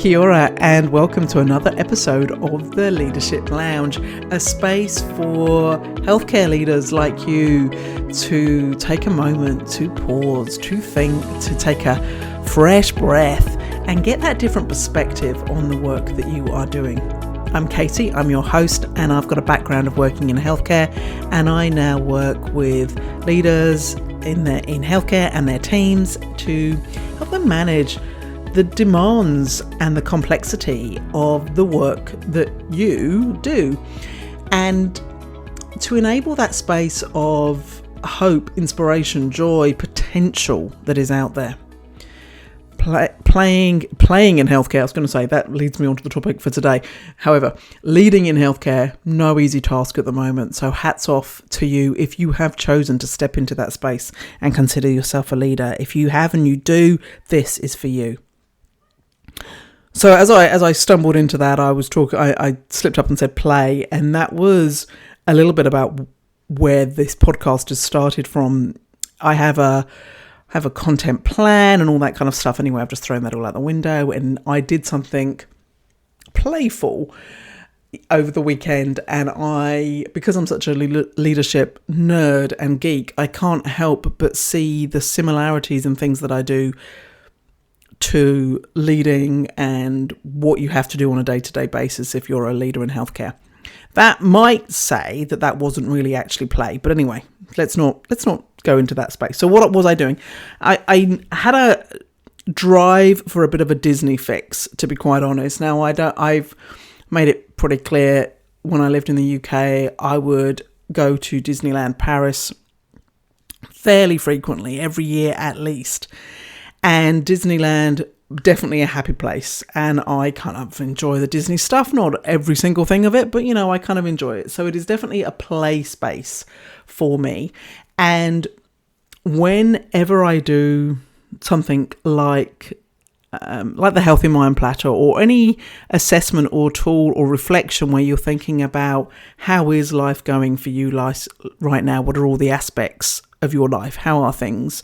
Kia ora, and welcome to another episode of the Leadership Lounge, a space for healthcare leaders like you to take a moment, to pause, to think, to take a fresh breath and get that different perspective on the work that you are doing. I'm Katie, I'm your host, and I've got a background of working in healthcare, and I now work with leaders in healthcare and their teams to help them manage the demands and the complexity of the work that you do, and to enable that space of hope, inspiration, joy, potential that is out there. Playing in healthcare, I was going to say, that leads me on to the topic for today. However, leading in healthcare, no easy task at the moment. So hats off to you if you have chosen to step into that space and consider yourself a leader. If you have and you do, this is for you. So as I stumbled into that, I slipped up and said play, and that was a little bit about where this podcast has started from. I have a content plan and all that kind of stuff. Anyway, I've just thrown that all out the window, and I did something playful over the weekend, and because I'm such a leadership nerd and geek, I can't help but see the similarities in things that I do to leading and what you have to do on a day-to-day basis if you're a leader in healthcare. That might say that wasn't really actually play, but anyway, let's not go into that space. So what was I doing? I had a drive for a bit of a Disney fix, to be quite honest. Now I've made it pretty clear when I lived in the UK, I would go to Disneyland Paris fairly frequently, every year at least. And Disneyland, definitely a happy place. And I kind of enjoy the Disney stuff, not every single thing of it, but I kind of enjoy it. So it is definitely a play space for me. And whenever I do something like the Healthy Mind Platter, or any assessment or tool or reflection where you're thinking about how is life going for you right now? What are all the aspects of your life? How are things?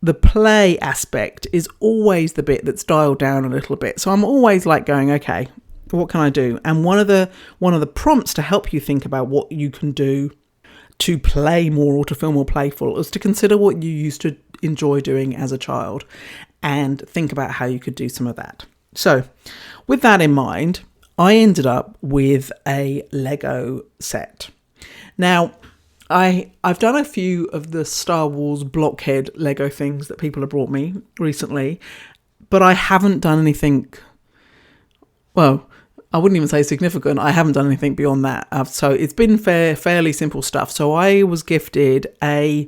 The play aspect is always the bit that's dialed down a little bit. So I'm always like going, okay, what can I do? And one of the prompts to help you think about what you can do to play more or to feel more playful is to consider what you used to enjoy doing as a child and think about how you could do some of that. So with that in mind, I ended up with a Lego set. Now, I've done a few of the Star Wars blockhead Lego things that people have brought me recently, but I haven't done anything, well, I wouldn't even say significant. I haven't done anything beyond that. So it's been fairly simple stuff. So I was gifted a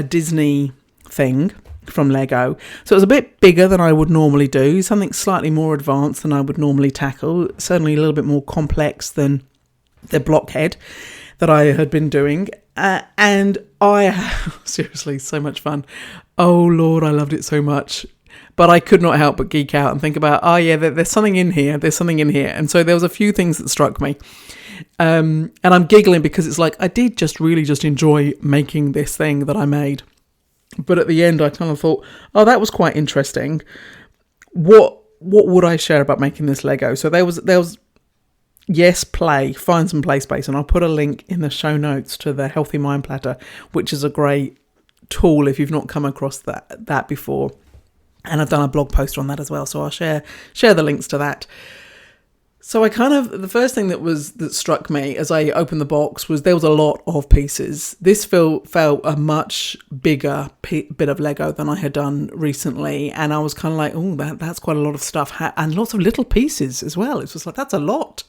Disney thing from Lego. So it was a bit bigger than I would normally do, something slightly more advanced than I would normally tackle, certainly a little bit more complex than the blockhead that I had been doing. And seriously, so much fun. Oh Lord, I loved it so much. But I could not help but geek out and think about, there's something in here. And so there was a few things that struck me. And I'm giggling because it's like, I did really enjoy making this thing that I made. But at the end, I kind of thought, that was quite interesting. What would I share about making this Lego? So there was yes, find some play space. And I'll put a link in the show notes to the Healthy Mind Platter, which is a great tool if you've not come across that before. And I've done a blog post on that as well. So I'll share the links to that. So the first thing that struck me as I opened the box was there was a lot of pieces. This felt a much bigger bit of Lego than I had done recently. And I was kind of like, that's quite a lot of stuff. And lots of little pieces as well. It's just like, that's a lot.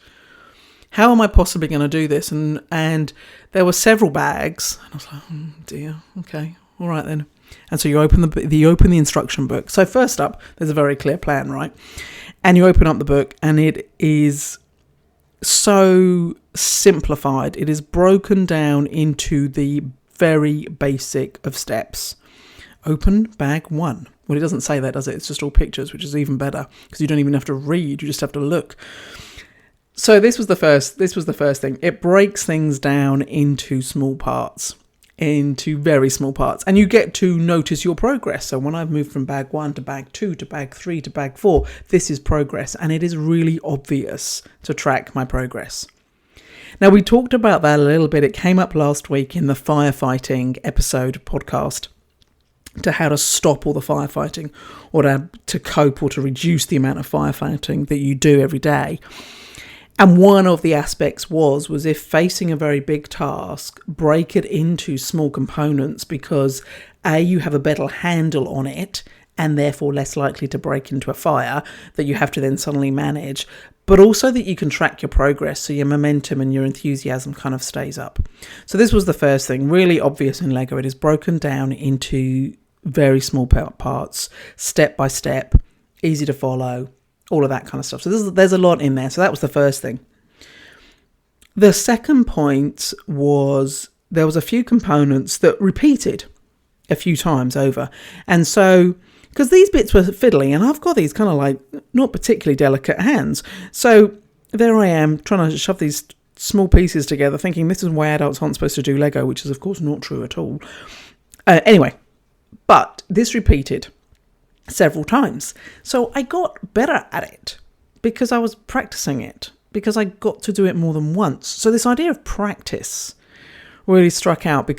How am I possibly going to do this? And there were several bags. And I was like, oh dear, okay, all right then. And so you open the instruction book. So first up, there's a very clear plan, right? And you open up the book, and it is so simplified. It is broken down into the very basic of steps. Open bag 1. Well, it doesn't say that, does it? It's just all pictures, which is even better because you don't even have to read. You just have to look. So this was the first thing. It breaks things down into small parts. into very small parts, and you get to notice your progress. So when I've moved from bag 1 to bag 2 to bag 3 to bag 4, this is progress, and it is really obvious to track my progress. Now, we talked about that a little bit. It came up last week in the firefighting episode podcast, to how to stop all the firefighting, or to cope or to reduce the amount of firefighting that you do every day. And one of the aspects was if facing a very big task, break it into small components, because A, you have a better handle on it and therefore less likely to break into a fire that you have to then suddenly manage, but also that you can track your progress, so your momentum and your enthusiasm kind of stays up. So this was the first thing, really obvious in Lego. It is broken down into very small parts, step by step, easy to follow, all of that kind of stuff. So there's a lot in there. So that was the first thing. The second point was there was a few components that repeated a few times over. And so, because these bits were fiddly, and I've got these kind of like not particularly delicate hands. So there I am trying to shove these small pieces together, thinking this is why adults aren't supposed to do Lego, which is of course not true at all. Anyway, but this repeated several times. So I got better at it because I was practicing it, because I got to do it more than once. So this idea of practice really struck out,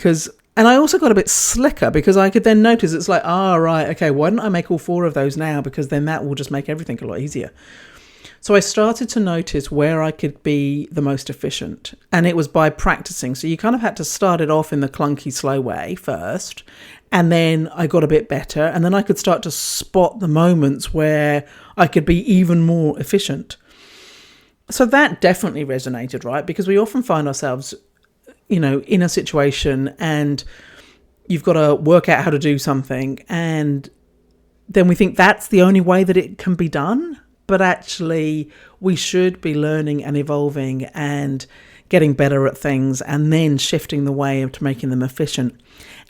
and I also got a bit slicker, because I could then notice it's like, right, okay, why don't I make all 4 of those now? Because then that will just make everything a lot easier. So I started to notice where I could be the most efficient, and it was by practicing. So you kind of had to start it off in the clunky, slow way first, and then I got a bit better, and then I could start to spot the moments where I could be even more efficient. So that definitely resonated, right? Because we often find ourselves, in a situation, and you've got to work out how to do something, and then we think that's the only way that it can be done. But actually, we should be learning and evolving and getting better at things, and then shifting the way to making them efficient.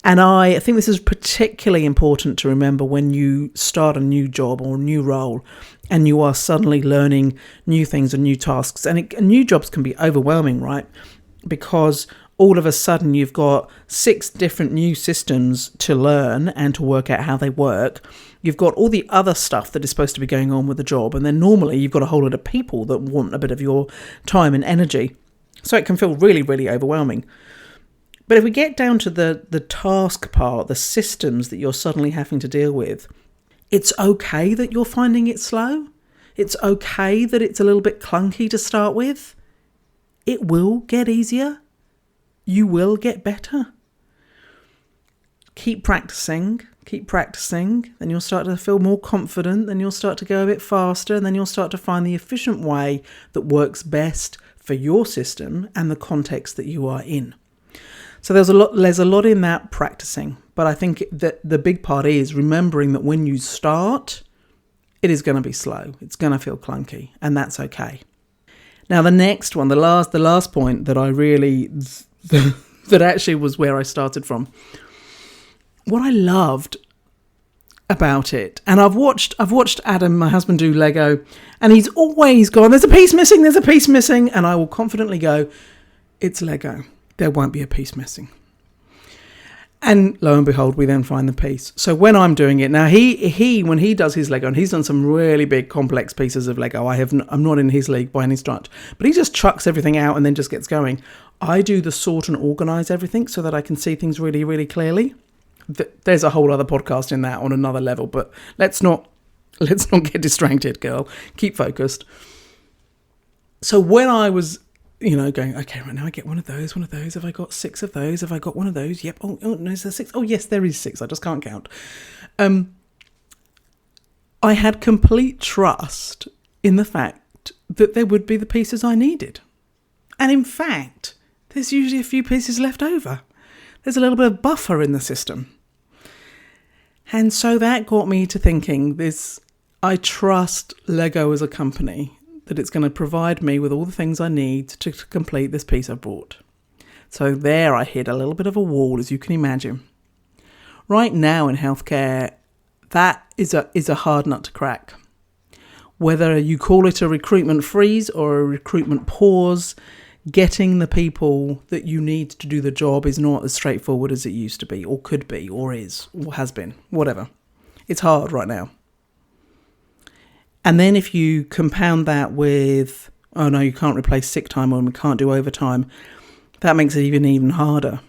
And I think this is particularly important to remember when you start a new job or a new role, and you are suddenly learning new things and new tasks. And new jobs can be overwhelming, right? Because all of a sudden you've got 6 different new systems to learn and to work out how they work. You've got all the other stuff that is supposed to be going on with the job. And then normally you've got a whole lot of people that want a bit of your time and energy. So it can feel really, really overwhelming. But if we get down to the task part, the systems that you're suddenly having to deal with, it's okay that you're finding it slow. It's okay that it's a little bit clunky to start with. It will get easier. You will get better. Keep practicing, then you'll start to feel more confident, then you'll start to go a bit faster, and then you'll start to find the efficient way that works best for your system and the context that you are in. So there's a lot in that practicing, but I think that the big part is remembering that when you start, it is going to be slow. It's going to feel clunky, and that's okay. Now the next one, the last point that I really that actually was where I started from. What I loved about it, and I've watched Adam, my husband, do Lego, and he's always gone, there's a piece missing, and I will confidently go, it's Lego. There won't be a piece missing. And lo and behold, we then find the piece. So when I'm doing it now, he when he does his Lego, and he's done some really big complex pieces of Lego. I'm not in his league by any stretch, but he just chucks everything out and then just gets going. I do the sort and organize everything so that I can see things really, really clearly. There's a whole other podcast in that on another level, but let's not get distracted, girl. Keep focused. So when I was going, okay, right now I get one of those. Have I got 6 of those? Have I got one of those? Yep. Oh no, is there 6? Oh yes, there is 6. I just can't count. I had complete trust in the fact that there would be the pieces I needed. And in fact, there's usually a few pieces left over. There's a little bit of buffer in the system. And so that got me to thinking I trust Lego as a company, that it's going to provide me with all the things I need to complete this piece I've bought. So there I hit a little bit of a wall, as you can imagine. Right now in healthcare, that is a hard nut to crack. Whether you call it a recruitment freeze or a recruitment pause getting the people that you need to do the job is not as straightforward as it used to be, or could be, or is, or has been, whatever. It's hard right now. And then if you compound that with, oh no, you can't replace sick time, or we can't do overtime, that makes it even harder.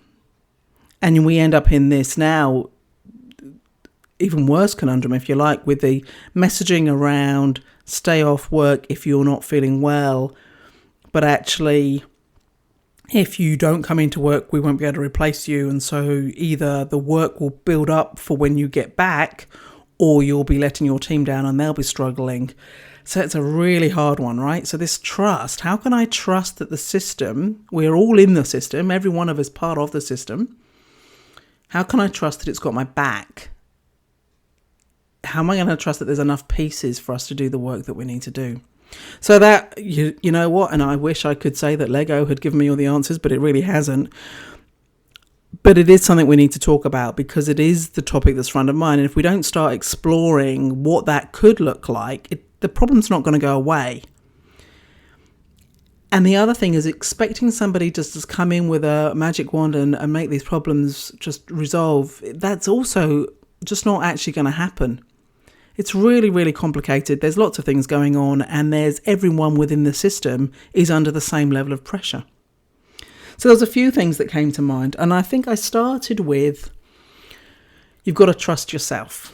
And we end up in this now, even worse conundrum, if you like, with the messaging around stay off work if you're not feeling well, but actually, if you don't come into work, we won't be able to replace you. And so either the work will build up for when you get back, or you'll be letting your team down and they'll be struggling. So it's a really hard one, right? So this trust, how can I trust that the system, we're all in the system, every one of us part of the system. How can I trust that it's got my back? How am I going to trust that there's enough pieces for us to do the work that we need to do? So that, you know what, and I wish I could say that Lego had given me all the answers, but it really hasn't. But it is something we need to talk about, because it is the topic that's front of mind. And if we don't start exploring what that could look like, the problem's not going to go away. And the other thing is expecting somebody just to come in with a magic wand and make these problems just resolve. That's also just not actually going to happen. It's really, really complicated. There's lots of things going on, and there's everyone within the system is under the same level of pressure. So there's a few things that came to mind, and I think I started with, you've got to trust yourself.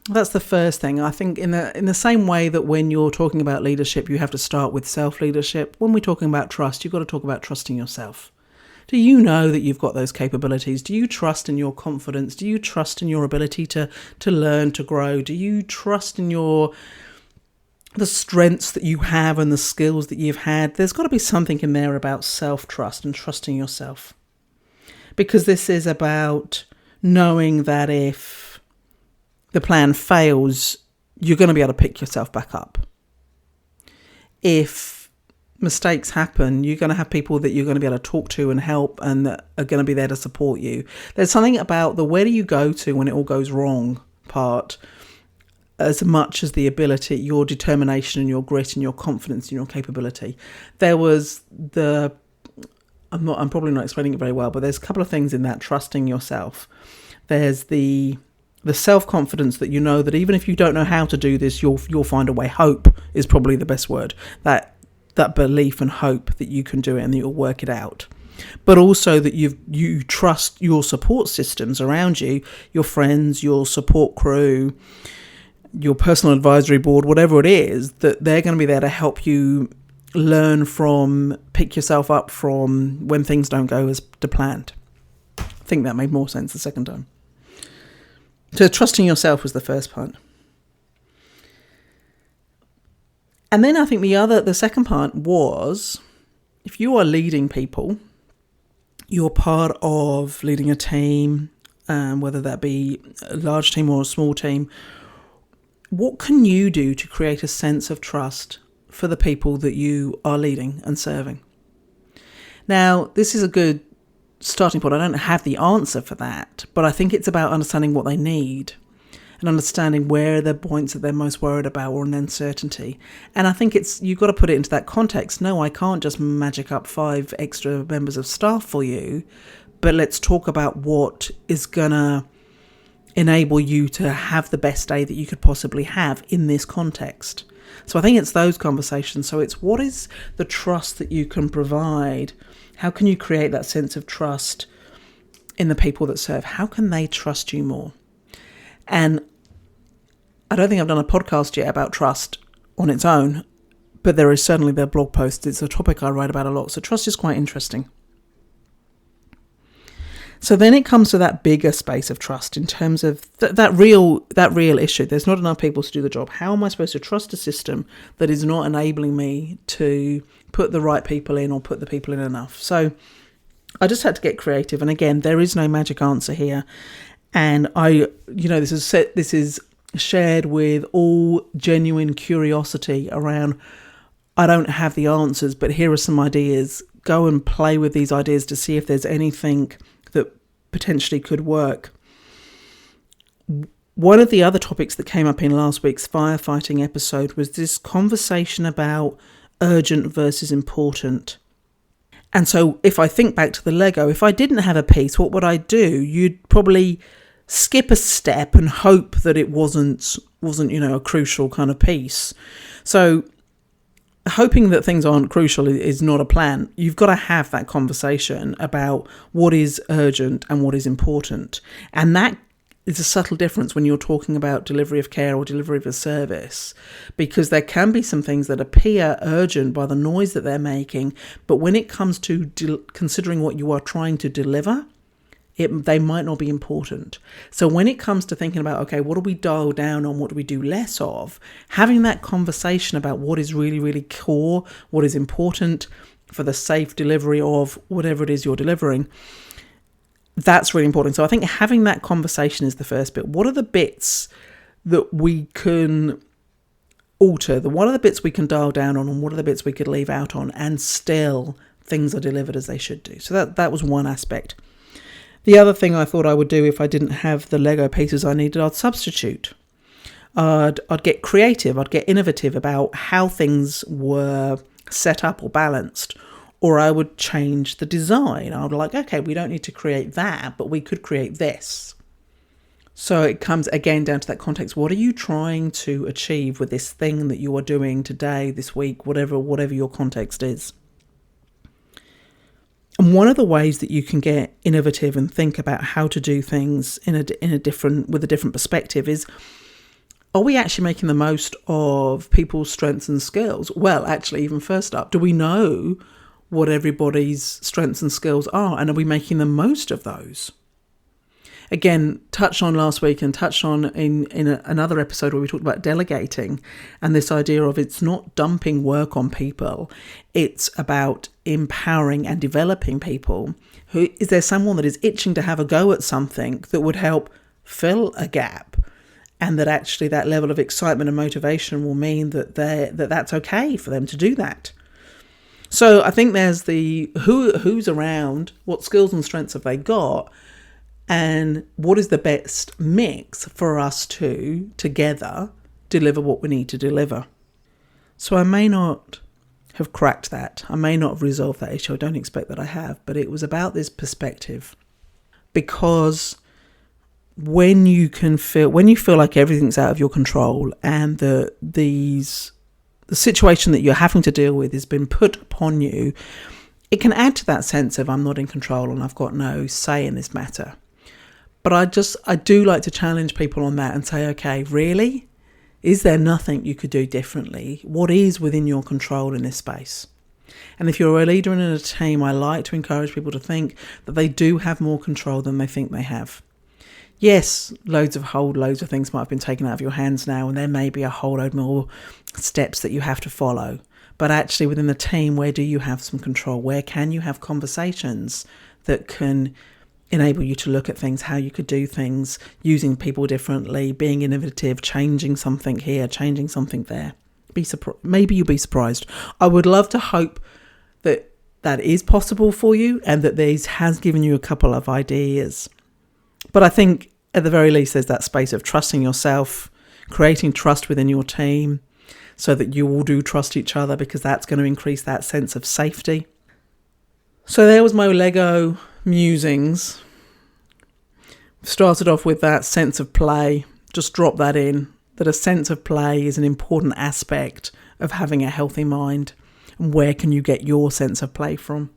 That's the first thing. I think in the same way that when you're talking about leadership, you have to start with self-leadership. When we're talking about trust, you've got to talk about trusting yourself. Do you know that you've got those capabilities? Do you trust in your confidence? Do you trust in your ability to learn, to grow? Do you trust in the strengths that you have and the skills that you've had? There's got to be something in there about self-trust and trusting yourself. Because this is about knowing that if the plan fails, you're going to be able to pick yourself back up. If mistakes happen, you're going to have people that you're going to be able to talk to and help, and that are going to be there to support you. There's something about the where do you go to when it all goes wrong part, as much as the ability, your determination and your grit and your confidence and your capability. There was I'm probably not explaining it very well, but there's a couple of things in that trusting yourself. There's the self-confidence that you know that even if you don't know how to do this, you'll find a way. Hope is probably the best word. That belief and hope that you can do it and that you'll work it out. But also that you trust your support systems around you, your friends, your support crew, your personal advisory board, whatever it is, that they're going to be there to help you learn from, pick yourself up from when things don't go as planned. I think that made more sense the second time. So trusting yourself was the first part. And then I think the second part was, if you are leading people, you're part of leading a team, whether that be a large team or a small team, what can you do to create a sense of trust for the people that you are leading and serving? Now, this is a good starting point. I don't have the answer for that, but I think it's about understanding what they need and understanding where are the points that they're most worried about or an uncertainty. And I think you've got to put it into that context. No, I can't just magic up 5 extra members of staff for you, but let's talk about what is going to enable you to have the best day that you could possibly have in this context. So I think it's those conversations. So it's what is the trust that you can provide? How can you create that sense of trust in the people that serve? How can they trust you more? And I don't think I've done a podcast yet about trust on its own, but there is certainly their blog posts. It's a topic I write about a lot. So trust is quite interesting. So then it comes to that bigger space of trust in terms of that real issue. There's not enough people to do the job. How am I supposed to trust a system that is not enabling me to put the right people in or put the people in enough? So I just had to get creative. And again, there is no magic answer here. And this is shared with all genuine curiosity around, I don't have the answers, but here are some ideas. Go and play with these ideas to see if there's anything that potentially could work. One of the other topics that came up in last week's firefighting episode was this conversation about urgent versus important. And so if I think back to the Lego, if I didn't have a piece, what would I do? You'd probably skip a step and hope that it wasn't, a crucial kind of piece. So hoping that things aren't crucial is not a plan. You've got to have that conversation about what is urgent and what is important. And that is a subtle difference when you're talking about delivery of care or delivery of a service, because there can be some things that appear urgent by the noise that they're making, but when it comes to considering what you are trying to deliver, they might not be important. So when it comes to thinking about, okay, what do we dial down on, what do we do less of, having that conversation about what is really, really core, what is important for the safe delivery of whatever it is you're delivering, that's really important. So I think having that conversation is the first bit. What are the bits that we can alter? What are the bits we can dial down on, and what are the bits we could leave out on, and still things are delivered as they should do? So that was one aspect. The other thing I thought I would do if I didn't have the Lego pieces I needed, I'd substitute. I'd get creative. I'd get innovative about how things were set up or balanced. Or I would change the design. I would be like, okay, we don't need to create that, but we could create this. So it comes again down to that context. What are you trying to achieve with this thing that you are doing today, this week, whatever your context is? And one of the ways that you can get innovative and think about how to do things with a different perspective is, are we actually making the most of people's strengths and skills? Well, actually, even first up, do we know what everybody's strengths and skills are, and are we making the most of those? Again, touched on last week and touched on in another episode where we talked about delegating, and this idea of it's not dumping work on people, it's about empowering and developing people. Is there someone that is itching to have a go at something that would help fill a gap, and that actually that level of excitement and motivation will mean that that's okay for them to do that? So I think there's the who's around, what skills and strengths have they got, and what is the best mix for us to, together, deliver what we need to deliver. So I may not have cracked that. I may not have resolved that issue. I don't expect that I have. But it was about this perspective. Because when you feel like everything's out of your control and the situation that you're having to deal with has been put upon you, it can add to that sense of I'm not in control and I've got no say in this matter. But I do like to challenge people on that and say, okay, really? Is there nothing you could do differently? What is within your control in this space? And if you're a leader in a team, I like to encourage people to think that they do have more control than they think they have. Yes, loads of things might have been taken out of your hands now, and there may be a whole load more steps that you have to follow. But actually within the team, where do you have some control? Where can you have conversations that can enable you to look at things, how you could do things, using people differently, being innovative, changing something here, changing something there? Maybe you'll be surprised. I would love to hope that is possible for you and that these has given you a couple of ideas. But I think at the very least, there's that space of trusting yourself, creating trust within your team so that you all do trust each other, because that's going to increase that sense of safety. So there was my Lego musings. Started off with that sense of play. Just drop that in, that a sense of play is an important aspect of having a healthy mind. And where can you get your sense of play from?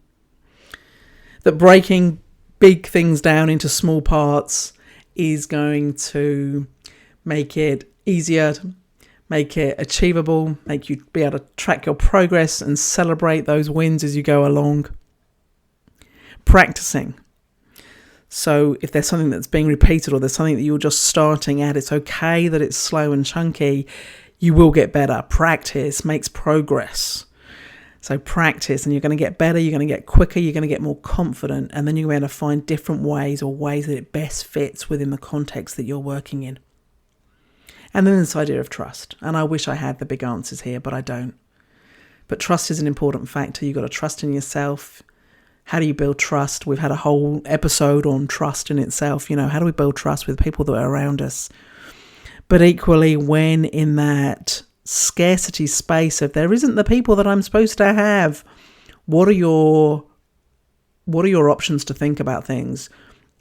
That breaking big things down into small parts is going to make it easier, make it achievable, make you be able to track your progress and celebrate those wins as you go along. Practicing. So if there's something that's being repeated or there's something that you're just starting at, it's okay that it's slow and chunky. You will get better. Practice makes progress. So practice, and you're going to get better, you're going to get quicker, you're going to get more confident, and then you're going to find different ways or ways that it best fits within the context that you're working in. And then this idea of trust. And I wish I had the big answers here, but I don't. But trust is an important factor. You've got to trust in yourself. How do you build trust? We've had a whole episode on trust in itself. How do we build trust with people that are around us? But equally, when in that scarcity space of there isn't the people that I'm supposed to have, what are your What are your options to think about things?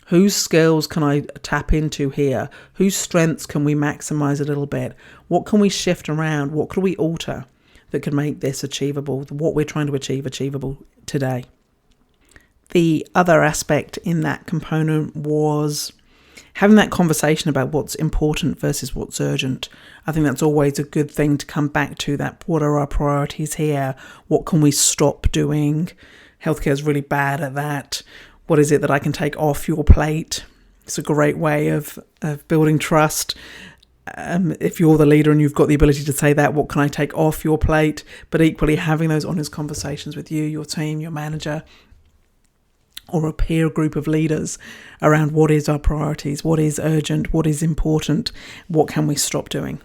Whose skills can I tap into here? Whose strengths can we maximize a little bit? What can we shift around? What could we alter that could make this achievable, what we're trying to achieve, achievable today? The other aspect in that component was having that conversation about what's important versus what's urgent. I think that's always a good thing to come back to, that what are our priorities here? What can we stop doing? Healthcare is really bad at that. What is it that I can take off your plate? It's a great way of building trust. If you're the leader and you've got the ability to say that, what can I take off your plate? But equally having those honest conversations with you, your team, your manager, or a peer group of leaders around what is our priorities, what is urgent, what is important, what can we stop doing?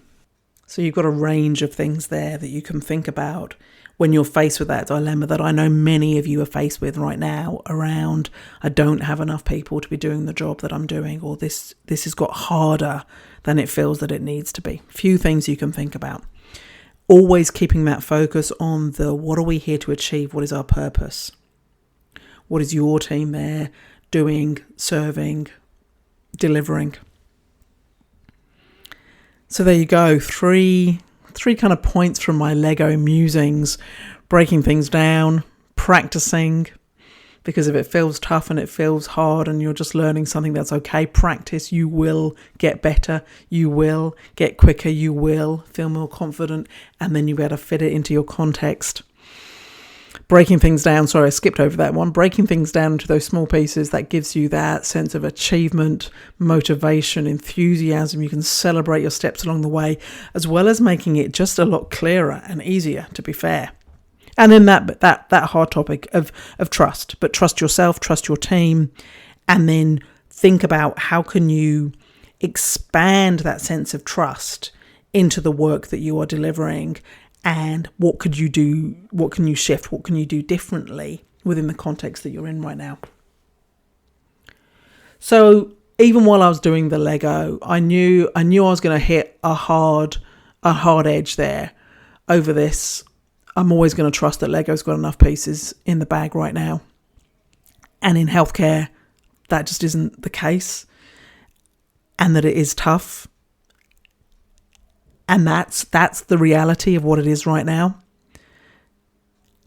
So you've got a range of things there that you can think about when you're faced with that dilemma that I know many of you are faced with right now around, I don't have enough people to be doing the job that I'm doing, or this has got harder than it feels that it needs to be. Few things you can think about. Always keeping that focus on the what are we here to achieve? What is our purpose? What is your team there doing, serving, delivering? So there you go, three kind of points from my Lego musings: breaking things down, practicing, because if it feels tough and it feels hard and you're just learning something, that's okay. Practice, you will get better, you will get quicker, you will feel more confident, and then you better fit it into your context. Breaking things down, sorry, I skipped over that one. Breaking things down into those small pieces, that gives you that sense of achievement, motivation, enthusiasm. You can celebrate your steps along the way, as well as making it just a lot clearer and easier, to be fair. And then that hard topic of trust, but trust yourself, trust your team, and then think about how can you expand that sense of trust into the work that you are delivering. And what could you do? What can you shift? What can you do differently within the context that you're in right now? So even while I was doing the Lego, I knew I was going to hit a hard edge there over this. I'm always going to trust that Lego's got enough pieces in the bag right now. And in healthcare, that just isn't the case. And that it is tough. And that's the reality of what it is right now.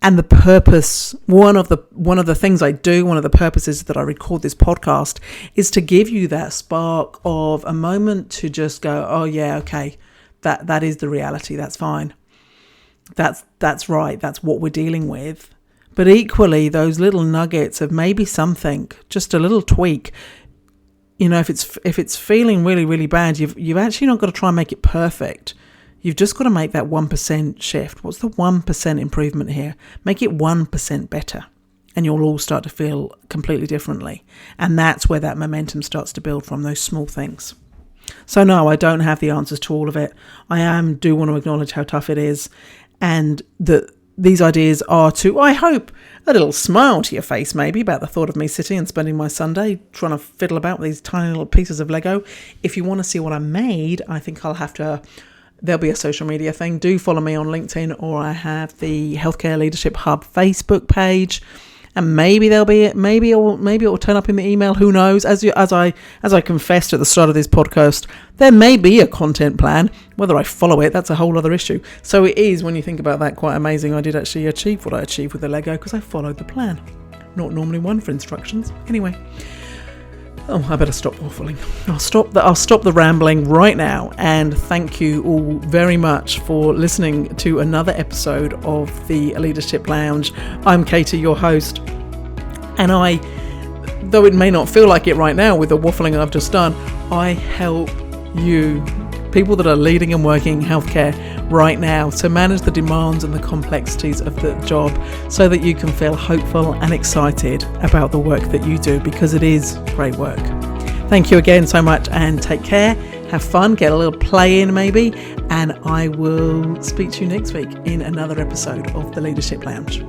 And the purpose, one of the things I do, one of the purposes that I record this podcast is to give you that spark of a moment to just go, oh yeah, okay, that is the reality. That's fine. That's right. That's what we're dealing with. But equally, those little nuggets of maybe something, just a little tweak. You know, if it's feeling really, really bad, you've actually not got to try and make it perfect. You've just got to make that 1% shift. What's the 1% improvement here? Make it 1% better, and you'll all start to feel completely differently. And that's where that momentum starts to build from, those small things. So no, I don't have the answers to all of it. I do want to acknowledge how tough it is, and that these ideas are to, I hope, a little smile to your face maybe about the thought of me sitting and spending my Sunday trying to fiddle about with these tiny little pieces of Lego. If you want to see what I made, I think there'll be a social media thing. Do follow me on LinkedIn, or I have the Healthcare Leadership Hub Facebook page. And maybe it will turn up in the email. Who knows? As I confessed at the start of this podcast, there may be a content plan. Whether I follow it, that's a whole other issue. So it is, when you think about that, quite amazing. I did actually achieve what I achieved with the Lego because I followed the plan. Not normally one for instructions. Anyway, I better stop waffling. I'll stop the rambling right now. And thank you all very much for listening to another episode of the Leadership Lounge. I'm Katie, your host, and though it may not feel like it right now with the waffling I've just done, I help you, people that are leading and working in healthcare right now, to manage the demands and the complexities of the job so that you can feel hopeful and excited about the work that you do, because it is great work. Thank you again so much, and take care. Have fun, get a little play in maybe, and I will speak to you next week in another episode of the Leadership Lounge.